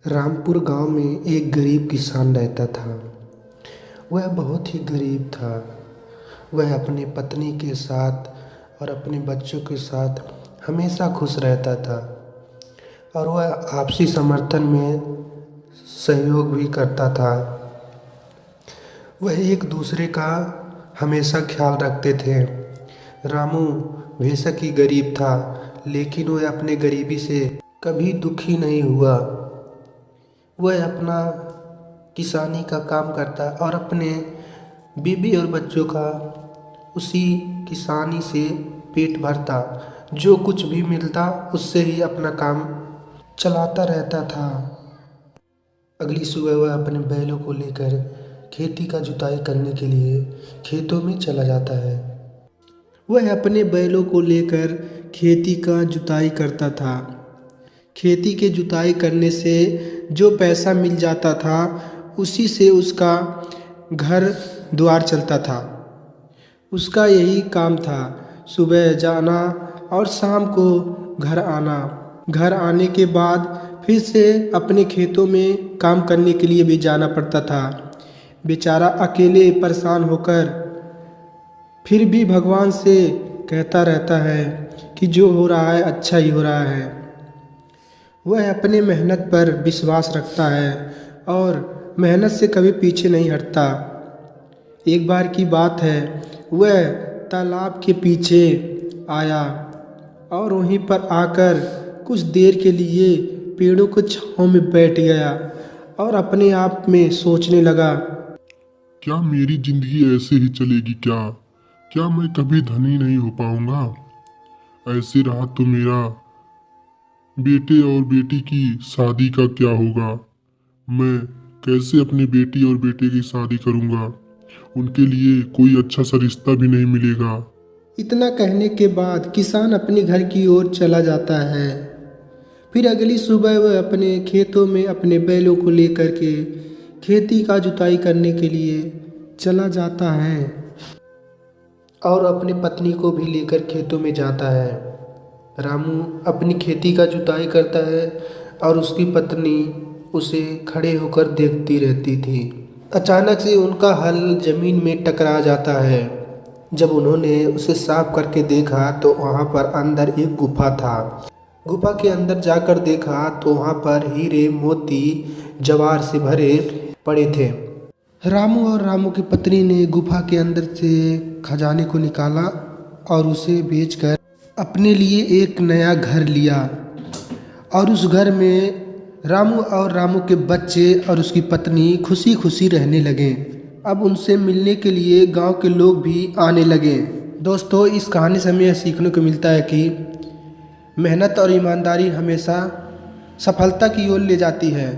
रामपुर गांव में एक गरीब किसान रहता था। वह बहुत ही गरीब था। वह अपनी पत्नी के साथ और अपने बच्चों के साथ हमेशा खुश रहता था और वह आपसी समर्थन में सहयोग भी करता था। वह एक दूसरे का हमेशा ख्याल रखते थे। रामू बेशक ही गरीब था, लेकिन वह अपने गरीबी से कभी दुखी नहीं हुआ। वह अपना किसानी का काम करता और अपने बीवी और बच्चों का उसी किसानी से पेट भरता। जो कुछ भी मिलता उससे ही अपना काम चलाता रहता था। अगली सुबह वह अपने बैलों को लेकर खेती का जुताई करने के लिए खेतों में चला जाता है। वह अपने बैलों को लेकर खेती का जुताई करता था। खेती के जुताई करने से जो पैसा मिल जाता था उसी से उसका घर द्वार चलता था। उसका यही काम था, सुबह जाना और शाम को घर आना। घर आने के बाद फिर से अपने खेतों में काम करने के लिए भी जाना पड़ता था। बेचारा अकेले परेशान होकर फिर भी भगवान से कहता रहता है कि जो हो रहा है अच्छा ही हो रहा है। वह अपने मेहनत पर विश्वास रखता है और मेहनत से कभी पीछे नहीं हटता। एक बार की बात है, वह तालाब के पीछे आया और वहीं पर आकर कुछ देर के लिए पेड़ों को छांव में बैठ गया और अपने आप में सोचने लगा, क्या मेरी जिंदगी ऐसे ही चलेगी? क्या मैं कभी धनी नहीं हो पाऊंगा? ऐसे रहा तो मेरा बेटे और बेटी की शादी का क्या होगा? मैं कैसे अपने बेटी और बेटे की शादी करूंगा? उनके लिए कोई अच्छा सा रिश्ता भी नहीं मिलेगा। इतना कहने के बाद किसान अपने घर की ओर चला जाता है। फिर अगली सुबह वह अपने खेतों में अपने बैलों को लेकर के खेती का जुताई करने के लिए चला जाता है और अपनी पत्नी को भी लेकर खेतों में जाता है। रामू अपनी खेती का जुताई करता है और उसकी पत्नी उसे खड़े होकर देखती रहती थी। अचानक से उनका हल जमीन में टकरा जाता है। जब उन्होंने उसे साफ करके देखा तो वहाँ पर अंदर एक गुफा था। गुफा के अंदर जाकर देखा तो वहाँ पर हीरे मोती जवाहर से भरे पड़े थे। रामू और रामू की पत्नी ने गुफा के अंदर से खजाने को निकाला और उसे बेचकर अपने लिए एक नया घर लिया और उस घर में रामू और रामू के बच्चे और उसकी पत्नी खुशी खुशी रहने लगे। अब उनसे मिलने के लिए गांव के लोग भी आने लगे। दोस्तों, इस कहानी से हमें यह सीखने को मिलता है कि मेहनत और ईमानदारी हमेशा सफलता की ओर ले जाती है।